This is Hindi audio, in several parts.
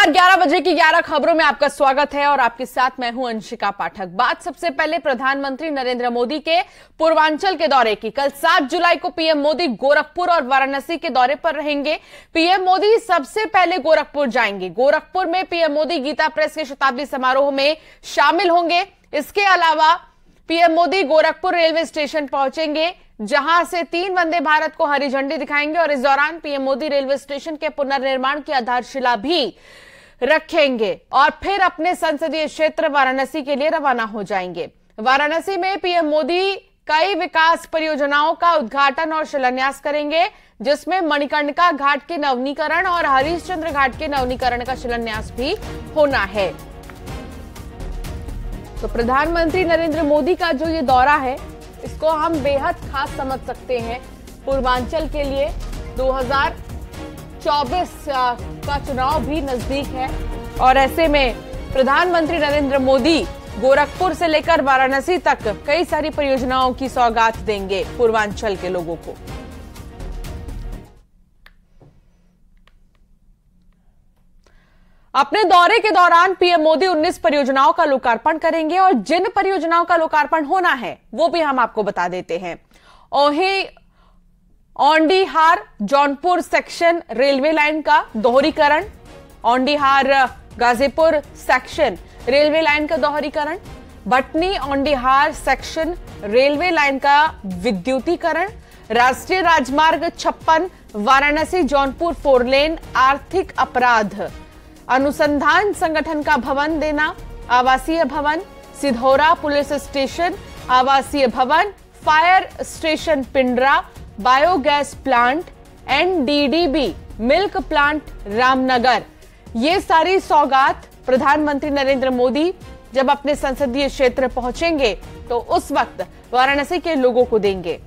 नमस्कार, 11 बजे की 11 खबरों में आपका स्वागत है और आपके साथ मैं हूं अंशिका पाठक। बात सबसे पहले प्रधानमंत्री नरेंद्र मोदी के पूर्वांचल के दौरे की। कल 7 जुलाई को पीएम मोदी गोरखपुर और वाराणसी के दौरे पर रहेंगे। पीएम मोदी सबसे पहले गोरखपुर जाएंगे। गोरखपुर में पीएम मोदी गीता प्रेस के शताब्दी समारोह में शामिल होंगे। इसके अलावा PM Modi Gorakhpur railway station पहुंचेंगे, जहां से 3 वंदे भारत को हरी झंडी दिखाएंगे और इस दौरान पीएम मोदी रेलवे स्टेशन के पुनर्निर्माण की आधारशिला भी रखेंगे और फिर अपने संसदीय क्षेत्र वाराणसी के लिए रवाना हो जाएंगे। वाराणसी में पीएम मोदी कई विकास परियोजनाओं का उद्घाटन और शिलान्यास करेंगे, जिसमें मणिकर्णिका घाट के नवीनीकरण और हरिश्चंद्र घाट के नवीनीकरण का शिलान्यास भी होना है। तो प्रधानमंत्री नरेंद्र मोदी का जो ये दौरा है, इसको हम बेहद खास समझ सकते हैं। पूर्वांचल के लिए 2024 का चुनाव भी नजदीक है और ऐसे में प्रधानमंत्री नरेंद्र मोदी गोरखपुर से लेकर वाराणसी तक कई सारी परियोजनाओं की सौगात देंगे पूर्वांचल के लोगों को। अपने दौरे के दौरान पीएम मोदी 19 परियोजनाओं का लोकार्पण करेंगे और जिन परियोजनाओं का लोकार्पण होना है वो भी हम आपको बता देते हैं। औंडीहार जौनपुर सेक्शन रेलवे लाइन का दोहरीकरण, औंडीहार गाजीपुर सेक्शन रेलवे लाइन का दोहरीकरण, भटनी औंडीहार सेक्शन रेलवे लाइन का विद्युतीकरण, राष्ट्रीय राजमार्ग 56 वाराणसी जौनपुर 4 लेन आर्थिक अपराध अनुसंधान संगठन का भवन देना, आवासीय भवन, सिधौरा पुलिस स्टेशन आवासीय भवन, fire station Pindra, biogas plant, NDDB milk plant Ramnagar, ये सारी सौगात प्रधानमंत्री नरेंद्र मोदी जब अपने संसदीय क्षेत्र पहुंचेंगे तो उस वक्त वाराणसी के लोगों को देंगे।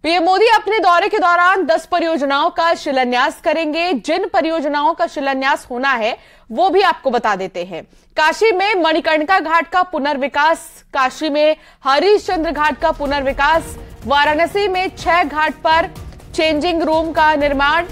पीएम मोदी अपने दौरे के दौरान 10 परियोजनाओं का शिलान्यास करेंगे। जिन परियोजनाओं का शिलान्यास होना है वो भी आपको बता देते हैं। काशी में मणिकर्णिका घाट का पुनर्विकास, काशी में हरिश्चंद्र घाट का पुनर्विकास, वाराणसी में 6 घाट पर चेंजिंग रूम का निर्माण,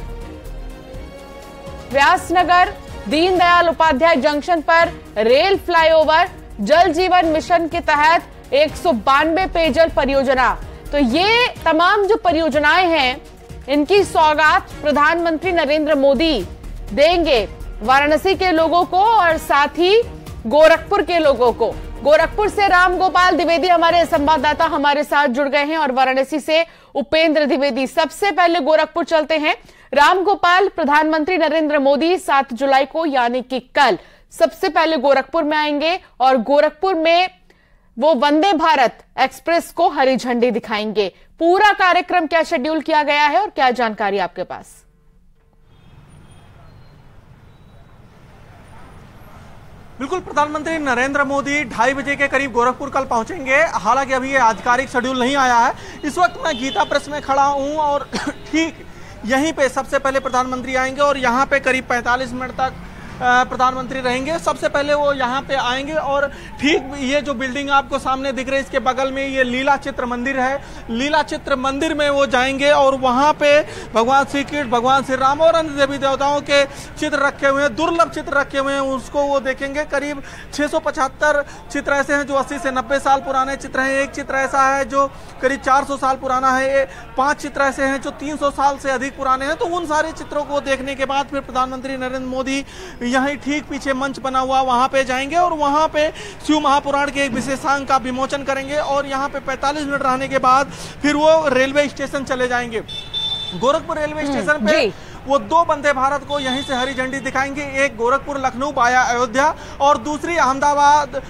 व्यासनगर दीनदयाल उपाध्याय जंक्शन पर रेल फ्लाईओवर, जल जीवन मिशन के तहत 192 पेयजल परियोजना। तो ये तमाम जो परियोजनाएं हैं, इनकी सौगात प्रधानमंत्री नरेंद्र मोदी देंगे वाराणसी के लोगों को और साथ ही गोरखपुर के लोगों को। गोरखपुर से रामगोपाल द्विवेदी हमारे संवाददाता हमारे साथ जुड़ गए हैं और वाराणसी से उपेंद्र द्विवेदी। सबसे पहले गोरखपुर चलते हैं। रामगोपाल, प्रधानमंत्री नरेंद्र मोदी 7 जुलाई को यानी कि कल सबसे पहले गोरखपुर में आएंगे और गोरखपुर में वो वंदे भारत एक्सप्रेस को हरी झंडी दिखाएंगे। पूरा कार्यक्रम क्या शेड्यूल किया गया है और क्या जानकारी आपके पास? बिल्कुल, प्रधानमंत्री नरेंद्र मोदी 2:30 बजे के करीब गोरखपुर कल पहुंचेंगे। हालांकि अभी ये आधिकारिक शेड्यूल नहीं आया है। इस वक्त मैं गीता प्रेस में खड़ा हूं और ठीक यहीं पे सबसे पहले प्रधानमंत्री आएंगे और यहाँ पे करीब 45 मिनट तक प्रधानमंत्री रहेंगे। सबसे पहले वो यहाँ पे आएंगे और ठीक ये जो बिल्डिंग आपको सामने दिख रही है, इसके बगल में ये लीला चित्र मंदिर है। लीला चित्र मंदिर में वो जाएंगे और वहाँ पे भगवान श्री कृष्ण, भगवान श्री राम और अन्य देवी देवताओं के चित्र रखे हुए हैं, दुर्लभ चित्र रखे हुए हैं, उसको वो देखेंगे। करीब 675 चित्र ऐसे हैं जो 80 से 90 साल पुराने चित्र हैं। एक चित्र ऐसा है जो करीब 400 साल पुराना है। 5 चित्र ऐसे हैं जो 300 साल से अधिक पुराने हैं। तो उन सारे चित्रों को देखने के बाद फिर प्रधानमंत्री नरेंद्र मोदी यहीं ठीक पीछे मंच बना हुआ वहां पे जाएंगे और वहां पे शिव महापुराण के एक विशेषांक का विमोचन करेंगे और यहां पे 45 मिनट रहने के बाद फिर वो रेलवे स्टेशन चले जाएंगे। गोरखपुर रेलवे स्टेशन पे वो 2 वंदे भारत को यहीं से हरी झंडी दिखाएंगे। एक गोरखपुर लखनऊ वाया अयोध्या और दूसरी अहमदाबाद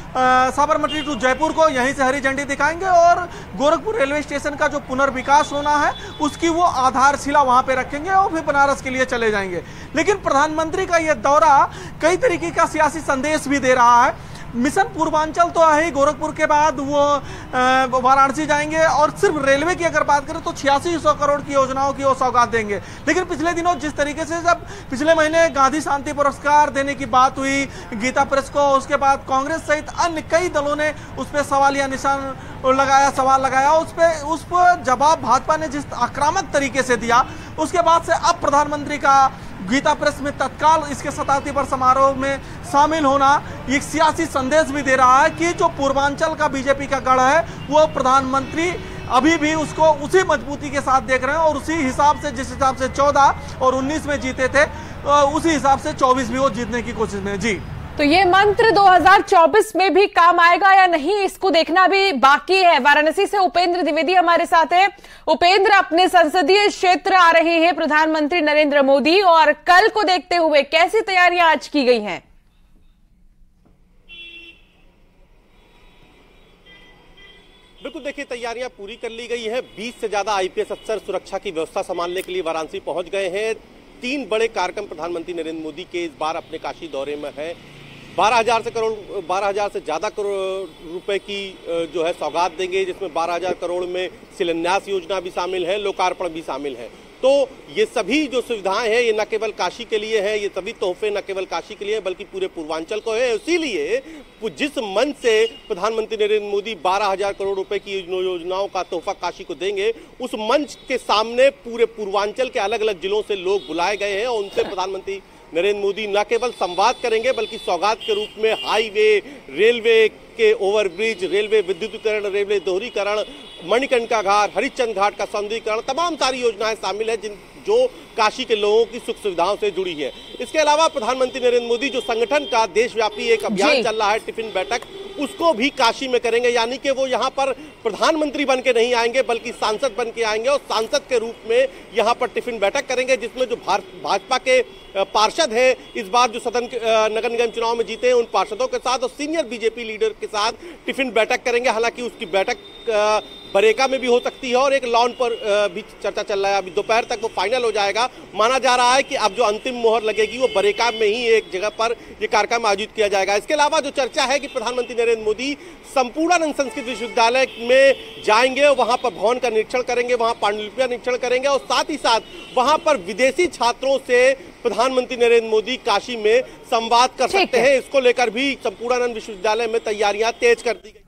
साबरमती टू जयपुर को यहीं से हरी झंडी दिखाएंगे और गोरखपुर रेलवे स्टेशन का जो पुनर्विकास होना है उसकी वो आधारशिला वहां पे रखेंगे और फिर बनारस के लिए चले जाएंगे। लेकिन प्रधानमंत्री का यह दौरा कई तरीके का सियासी संदेश भी दे रहा है। मिशन पूर्वांचल तो है ही, गोरखपुर के बाद वो वाराणसी जाएंगे और सिर्फ रेलवे की अगर बात करें तो 8600 करोड़ की योजनाओं की वो सौगात देंगे। लेकिन पिछले दिनों जिस तरीके से जब पिछले महीने गांधी शांति पुरस्कार देने की बात हुई गीता प्रेस को, उसके बाद कांग्रेस सहित अन्य कई दलों ने उस पर सवालिया निशान लगाया, सवाल लगाया, उस पर जवाब भाजपा ने जिस आक्रामक तरीके से दिया, उसके बाद से अब प्रधानमंत्री का गीता प्रेस में तत्काल इसके शताब्दी वर्ष समारोह में शामिल होना एक सियासी संदेश भी दे रहा है कि जो पूर्वांचल का बीजेपी का गढ़ है वो प्रधानमंत्री अभी भी उसको उसी मजबूती के साथ देख रहे हैं और उसी हिसाब से, जिस हिसाब से 14 और 19 में जीते थे, उसी हिसाब से 24 भी वो जीतने की कोशिश में। जी, तो ये मंत्र 2024 में भी काम आएगा या नहीं, इसको देखना भी बाकी है। वाराणसी से उपेंद्र द्विवेदी हमारे साथ है। उपेंद्र, अपने संसदीय क्षेत्र आ रहे हैं प्रधानमंत्री नरेंद्र मोदी और कल को देखते हुए कैसी तैयारियां आज की गई हैं? बिल्कुल, देखिए तैयारियां पूरी कर ली गई है। 20 से ज्यादा आईपीएस अफसर सुरक्षा की व्यवस्था संभालने के लिए वाराणसी पहुंच गए हैं। 3 बड़े कार्यक्रम प्रधानमंत्री नरेंद्र मोदी के इस बार अपने काशी दौरे में है। 12,000 से ज्यादा करोड़ रुपए की जो है सौगात देंगे, जिसमें 12,000 करोड़ में शिलान्यास योजना भी शामिल है, लोकार्पण भी शामिल है। तो ये सभी जो सुविधाएं हैं ये न केवल काशी के लिए है, ये सभी तोहफे न केवल काशी के लिए बल्कि पूरे पूर्वांचल को है। इसीलिए जिस मंच से प्रधानमंत्री नरेंद्र मोदी 12,000 करोड़ रुपए की योजनाओं का तोहफा काशी को देंगे, उस मंच के सामने पूरे पूर्वांचल के अलग अलग जिलों से लोग बुलाए गए हैं और उनसे प्रधानमंत्री नरेंद्र मोदी न केवल संवाद करेंगे बल्कि सौगात के रूप में हाईवे, रेलवे के ओवरब्रिज, रेलवे विद्युतीकरण, रेलवे दोहरीकरण, मणिकर्णिका घाट, हरिश्चंद्र घाट का सौंदर्यीकरण, तमाम सारी योजनाएं शामिल है जो काशी के लोगों की सुख सुविधाओं से जुड़ी है। इसके अलावा प्रधानमंत्री नरेंद्र मोदी जो संगठन का देशव्यापी एक अभियान चल रहा है टिफिन बैठक, उसको भी काशी में करेंगे। यानी कि वो यहाँ पर प्रधानमंत्री बन के नहीं आएंगे बल्कि सांसद बन के आएंगे और सांसद के रूप में यहाँ पर टिफिन बैठक करेंगे, जिसमें जो भाजपा के पार्षद हैं, इस बार जो सदन नगर निगम चुनाव में जीते हैं, उन पार्षदों के साथ और सीनियर बीजेपी लीडर के साथ टिफिन बैठक करेंगे। हालांकि उसकी बैठक बरेका में भी हो सकती है और एक लॉन पर भी चर्चा चल रहा है। अभी दोपहर तक वो फाइनल हो जाएगा। माना जा रहा है कि अब जो अंतिम मोहर लगेगी वो बरेका में ही एक जगह पर ये कार्यक्रम आयोजित किया जाएगा। इसके अलावा जो चर्चा है कि प्रधानमंत्री नरेंद्र मोदी संपूर्णानंद संस्कृत विश्वविद्यालय में जाएंगे, वहां पर भवन का निरीक्षण करेंगे, वहां पांडुलिपियां निरीक्षण करेंगे और साथ ही साथ वहां पर विदेशी छात्रों से प्रधानमंत्री नरेंद्र मोदी काशी में संवाद कर सकते हैं। इसको लेकर भी संपूर्णानंद विश्वविद्यालय में तैयारियां तेज कर दी गई।